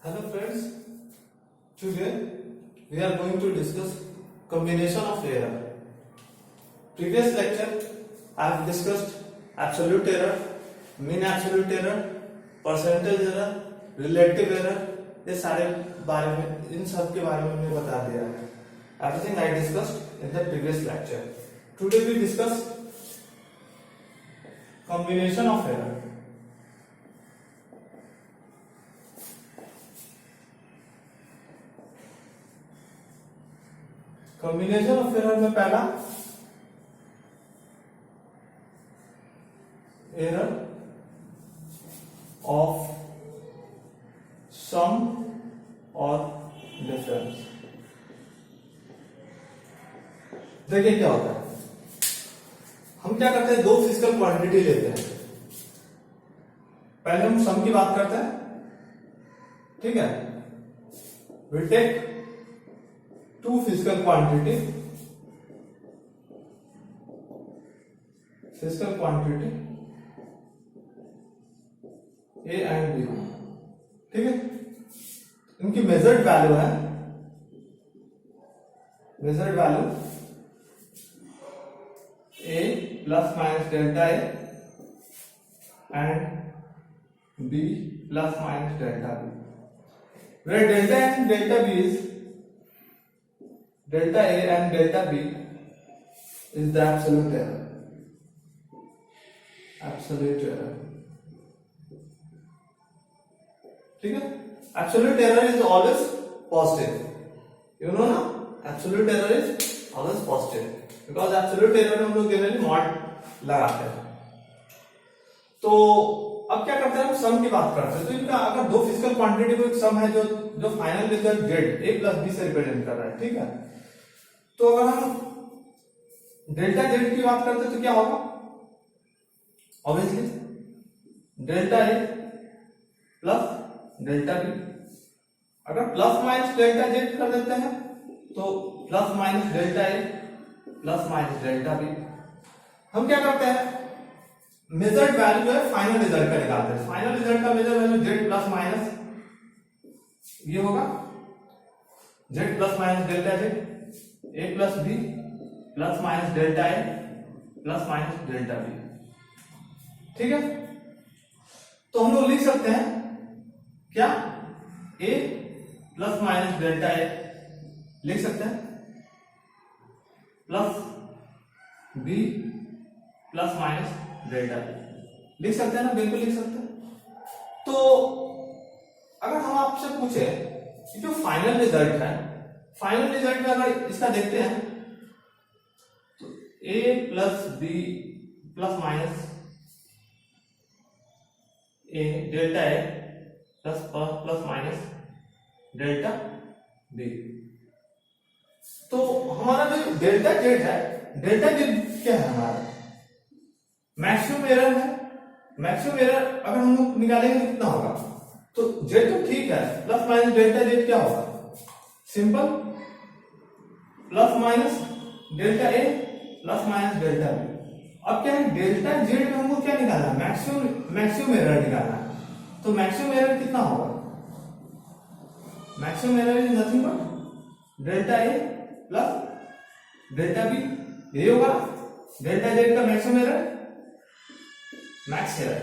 Hello friends, today we are going to discuss combination of error. Previous lecture I have discussed absolute error, mean absolute error, percentage error, relative error. ये सारे बारे में इन सब के बारे में मैंने बता दिया है. Everything I discussed in the previous lecture. Today we discuss combination of error. Combination of error में पहला एरर ऑफ सम और डिफरेंस. देखिए क्या होता है, हम क्या करते हैं, दो फिजिकल क्वांटिटी लेते हैं. पहले हम सम की बात करते हैं, ठीक है. We take two physical quantity A and B, ठीक है. इनकी मेजर्ड वैल्यू है, measured value A plus minus delta A and B plus minus delta B, where delta and delta B is delta A and delta B is the absolute error. Absolute error. ठीक है. Absolute error is always positive. You know ना? Absolute error is always positive. Because absolute error में हम लोग generally mod लगाते हैं. तो अब क्या करते हैं, हम सम की बात करते हैं. तो इनका अगर दो फिजिकल क्वांटिटी को एक सम है जो final result Z A plus B से रिप्रेजेंट कर रहा है, ठीक है. तो अगर हम डेल्टा जेड की बात करते हैं तो क्या होगा, obviously delta A plus delta B. अगर प्लस माइनस डेल्टा जेड कर देते हैं तो plus minus delta A plus minus delta B. हम क्या करते हैं, मेजर्ड वैल्यू जो है फाइनल रिजल्ट का निकालते हैं. फाइनल रिजल्ट का measure value Z plus minus ये होगा, Z plus minus delta Z A plus B plus minus delta A plus minus delta B, ठीक है. तो हम लोग लिख सकते हैं क्या, A plus minus delta A लिख सकते हैं, plus B plus minus delta B लिख सकते हैं ना, बिल्कुल लिख सकते हैं. तो अगर हम आपसे पूछे कि जो फाइनल रिजल्ट है, फाइनल रिजल्ट में अगर इसका देखते हैं तो A plus B plus minus A delta A plus plus minus delta B. तो हमारा जो डेल्टा जेड है, डेल्टा जेड क्या है हमारा, मैक्सिमम एरर है. मैक्सिमम एरर अगर हम लोग निकालेंगे तो कितना होगा, तो जेड तो ठीक है, प्लस माइनस डेल्टा जेड क्या होगा, simple plus minus delta A plus minus delta B. अब क्या है, डेल्टा जेड में हमको क्या निकालना है, मैक्सिमम एरर निकालना है. तो मैक्सिमम एरर कितना होगा, maximum error is nothing but delta A plus delta B. यही होगा डेल्टा जेड का मैक्सिमम एरर, मैक्स एरर,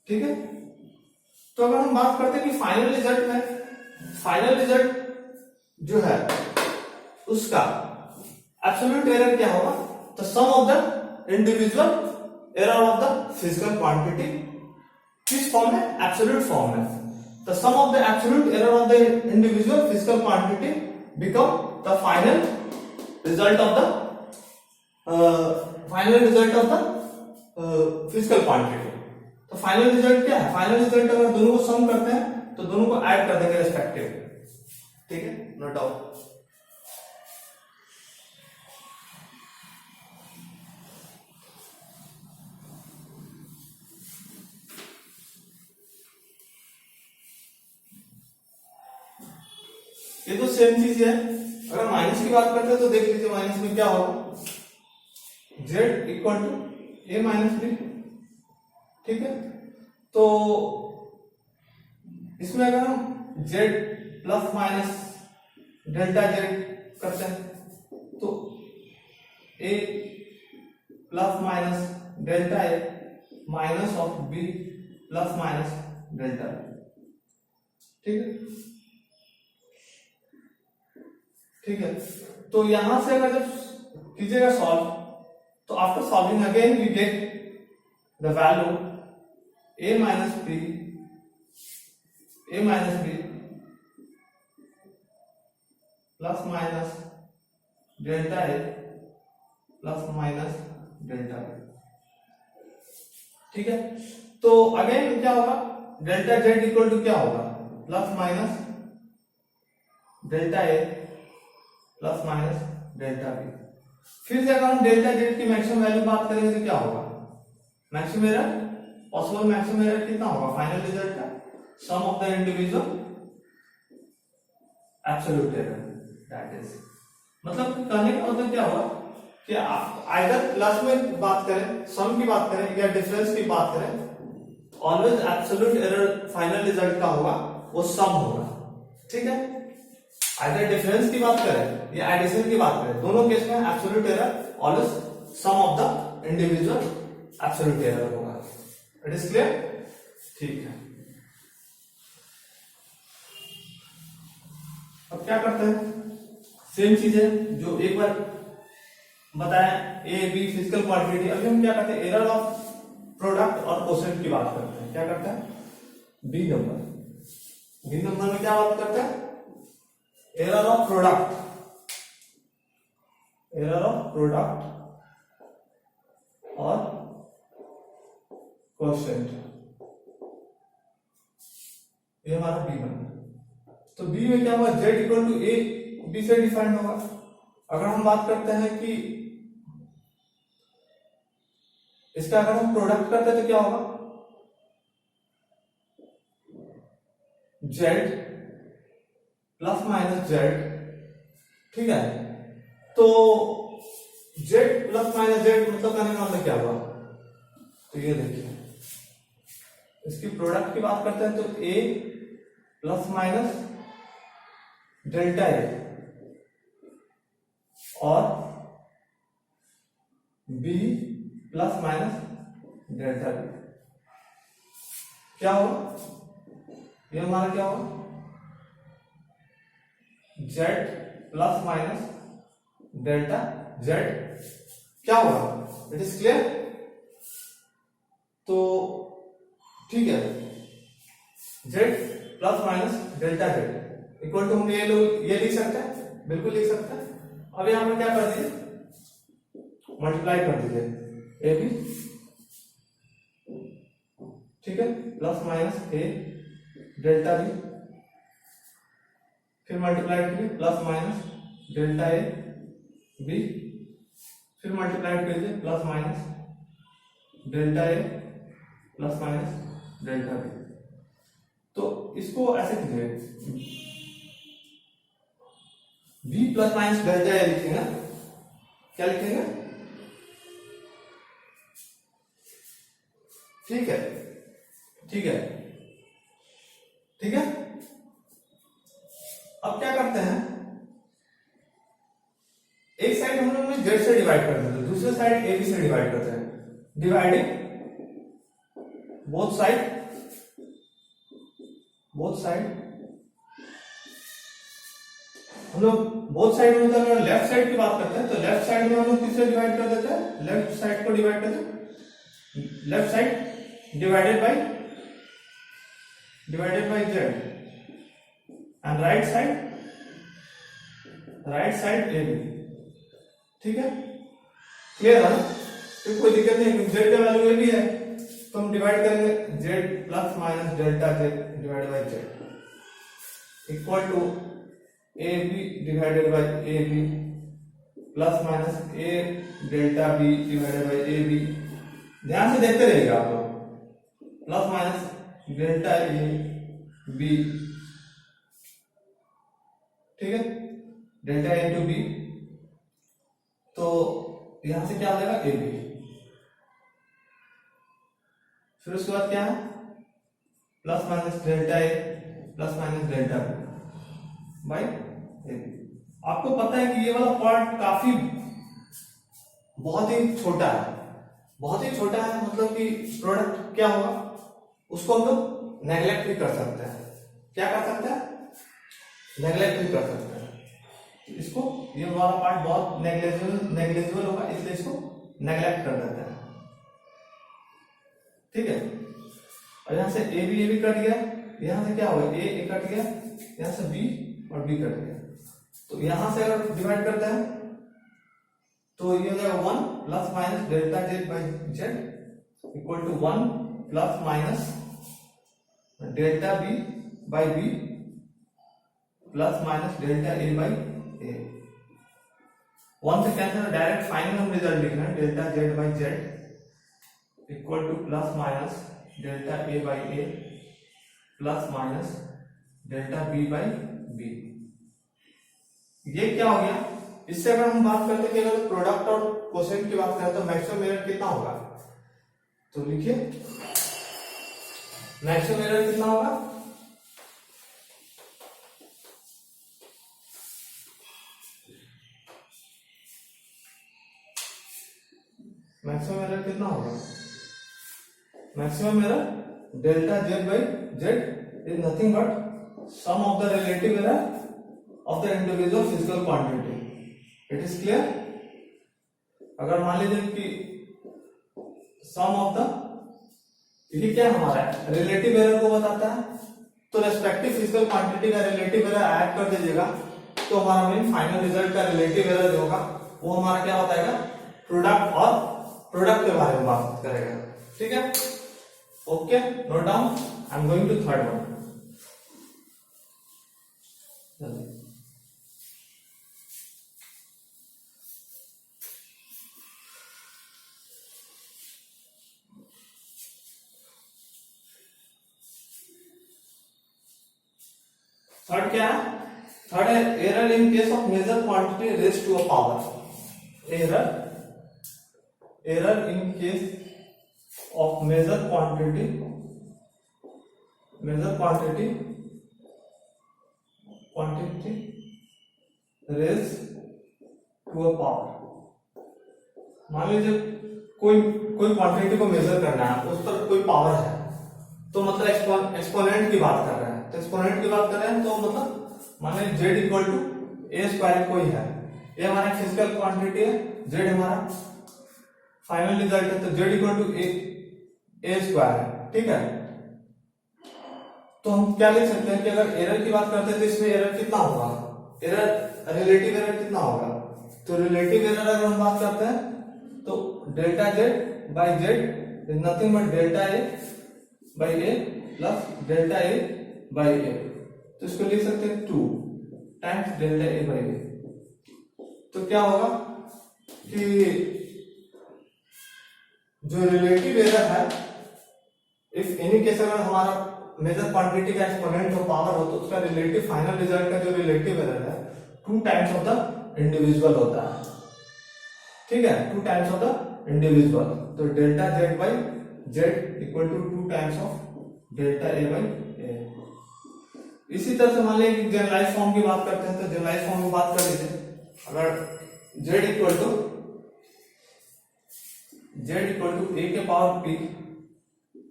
ठीक है. तो अगर हम बात करते हैं कि फाइनल रिजल्ट में, फाइनल रिजल्ट जो है उसका एब्सोल्यूट एरर क्या होगा, the sum of the individual error of the physical quantity. किस फॉर्म में, एब्सोल्यूट फॉर्म में. The sum of the absolute error of the individual physical quantity become the final result of the physical quantity. तो final result क्या है, final result अगर दोनों को सम करते हैं तो दोनों को ऐड कर देंगे रेस्पेक्टिव, ठीक है. Note down. ये तो सेम चीज है. अगर माइनस की बात करते हैं तो देख लीजिए माइनस में क्या होगा, z equal to a minus B, ठीक है. तो इसमें अगर हम z plus minus delta z करते हैं तो a plus minus delta a minus of b plus minus delta b, ठीक है। ठीक है, तो यहां से अगर जब कीजिएगा सॉल्व, तो after solving again we get the value a minus b plus minus delta a plus minus delta b, ठीक है। तो अगेन क्या होगा, डेल्टा z इक्वल टू क्या होगा, plus minus delta a plus minus delta b। फिर से अगर हम डेल्टा z की मैक्सिमम वैल्यू बात करेंगे तो क्या होगा, maximum error, possible maximum error कितना होगा, फाइनल रिजल्ट का sum of the individual absolute error, that is, मतलब कहने का मतलब क्या होगा कि आप आइदर प्लस में बात करें, सम की बात करें या डिफरेंस की बात करें, always absolute error final result का होगा वो सम होगा, ठीक है। आइदर डिफरेंस की बात करें या एडिशन की बात करें, दोनों केस में absolute error always sum of the individual absolute error होगा। इट इज क्लियर, ठीक है। अब क्या करते हैं, सेम चीज है जो एक बार बताया, ए बी फिजिकल क्वांटिटी। अभी हम क्या करते हैं, एरर ऑफ प्रोडक्ट और कोशेंट की बात करते हैं। क्या करते हैं, बी नंबर में क्या बात करते हैं, एरर ऑफ प्रोडक्ट और कोशेंट, ये हमारा बी नंबर। तो बी में क्या होगा, z equal to A B से डिफाइंड होगा। अगर हम बात करते हैं कि इसका अगर हम प्रोडक्ट करते हैं तो क्या होगा, z प्लस माइनस z, ठीक है। तो z प्लस माइनस z मतलब कहने का मतलब क्या हुआ, तो ये देखिए इसकी प्रोडक्ट की बात करते हैं तो a plus minus delta a और b plus minus delta b, क्या होगा, ये हमारा क्या होगा, z plus minus delta z, क्या होगा, इट इज क्लियर। तो ठीक है, z plus minus delta z equal to हम ये लिख सकते हैं, बिल्कुल लिख सकते हैं। अब यहां पर क्या कर दीजिए, मल्टीप्लाई कर दीजिए ए बी, ठीक है, plus minus A delta B, फिर मल्टीप्लाई कीजिए plus minus delta A B, फिर मल्टीप्लाई कीजिए plus minus delta A plus minus delta B. तो इसको ऐसे कीजिए, B plus minus delta A लिखेंगे, क्या लिखेंगे, ठीक है, ठीक है, ठीक है। अब क्या करते हैं, एक साइड हम लोग z से डिवाइड करते हैं, दूसरे साइड ए बी से डिवाइड करते हैं, डिवाइडिंग बोथ साइड हम लोग बोथ साइड में, मतलब लेफ्ट साइड की बात करते हैं तो लेफ्ट साइड में हम लोग किससे डिवाइड कर देते हैं, लेफ्ट साइड को डिवाइड करते हैं, left side divided by z and right side A B, ठीक है, क्लियर है, तो कोई दिक्कत नहीं, z का वैल्यू ए बी है तो हम डिवाइड करेंगे z plus minus delta z divided by z equal to A B divided by A B plus minus A delta B divided by A B. ध्यान से देखते रहिएगा आप लोग, plus minus delta A B, ठीक है, delta A into B, तो यहां से क्या हो जाएगा ए बी, फिर उसके बाद क्या है plus minus delta A plus minus delta B by A B. आपको पता है कि ये वाला पार्ट काफी बहुत ही छोटा है, बहुत ही छोटा है, मतलब कि प्रोडक्ट क्या होगा उसको हम लोग नेग्लेक्ट भी कर सकते हैं। क्या कर सकते हैं? नेग्लेक्ट भी कर सकते हैं। इसको ये वाला पार्ट बहुत नेग्लेजिबल होगा, इसलिए इसको नेग्लेक्ट कर देते हैं। ठीक है, और यहां से ए बी कट गया, यहां से क्या होगा ए कट गया, यहां से बी और बी कट गया। तो यहां से अगर डिवाइड करते हैं तो ये हो जाएगा 1 plus minus delta Z by Z equal to 1 plus minus delta B by B plus minus delta A by A. 1 से कैंसिल, डायरेक्ट फाइनल हम रिजल्ट लिख रहे हैं, delta Z by Z equal to plus minus delta A by A plus minus delta B by B. ये क्या हो गया? इससे अगर हम बात करते हैं कि अगर प्रोडक्ट और कोसेंट की बात करें तो मैक्सिमम एरर कितना होगा, तो लिखिए मैक्सिमम एरर कितना होगा? मैक्सिमम एरर कितना होगा? Maximum error delta Z by Z is nothing but sum of the relative error of the individual physical quantity. It is clear? अगर मान लीजिए कि sum of the, ये क्या हमारा रिलेटिव एरर को बताता है, तो रेस्पेक्टिव फिजिकल क्वांटिटी का रिलेटिव एरर ऐड कर दीजिएगा तो हमारा मेन फाइनल रिजल्ट का रिलेटिव एरर जो होगा वो हमारा क्या बताएगा? प्रोडक्ट और प्रोडक्ट के बारे में बात करेगा। ठीक है, okay, note down. I am going to third one. Third क्या है? थर्ड है error in case of measure quantity raised to a power. Error in case of measure quantity raised to a power. मान लीजिए कोई quantity को major करना है, उस पर कोई पावर है, तो मतलब एक्सपोनेंट की बात कर रहे हैं, तो एक्सपोनेंट की बात कर रहे हैं तो मतलब मान लीजिए Z equal to A square कोई है, ए हमारा फिजिकल क्वांटिटी है, जेड हमारा फाइनल रिजल्ट है, तो Z equal to A square है। ठीक है, तो हम क्या लिख सकते हैं कि अगर एरर की बात करते हैं तो इसमें एरर कितना होगा? एरर रिलेटिव एरर कितना होगा? तो रिलेटिव एरर अगर हम बात करते हैं तो delta Z by Z is nothing but delta A by A plus delta A by A. तो इसको लिख सकते हैं 2 times delta A by A. तो क्या होगा कि जो रिलेटिव एरर है, इफ एनी केस अगर हमारा मेजर क्वांटिटी का एक्सपोनेंट हो, पावर हो, तो उसका रिलेटिव फाइनल रिजल्ट का जो रिलेटिव एरर है 2 टाइम्स ऑफ द इंडिविजुअल होता है। ठीक है, 2 टाइम्स ऑफ द इंडिविजुअल। तो delta Z by Z equal to 2 times of delta A by A. इसी तरह से मान लीजिए जनरलाइज फॉर्म की बात करते हैं, तो जनरलाइज फॉर्म में बात कर लीजिए, अगर जेड इक्वल टू ए के पावर पी,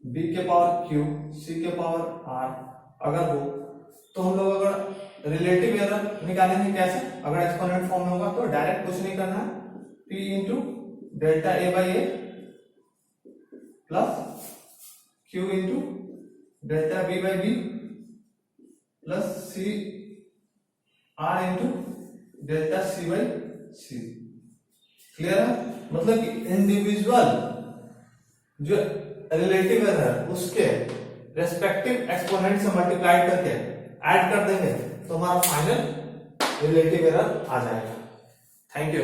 बी के पावर क्यू, सी के पावर आर अगर हो, तो हम लोग अगर रिलेटिव एरर निकालेंगे कैसे? अगर एक्सपोनेंट फॉर्म में होगा तो डायरेक्ट कुछ नहीं करना है, P into delta A by A plus Q into delta B by B plus C R into delta C by C. Clear है? मतलब कि इंडिविजुअल जो रिलेटिव एरर उसके रेस्पेक्टिव एक्सपोनेंट से मल्टीप्लाई करके ऐड कर देंगे तो हमारा फाइनल रिलेटिव एरर आ जाएगा। Thank you.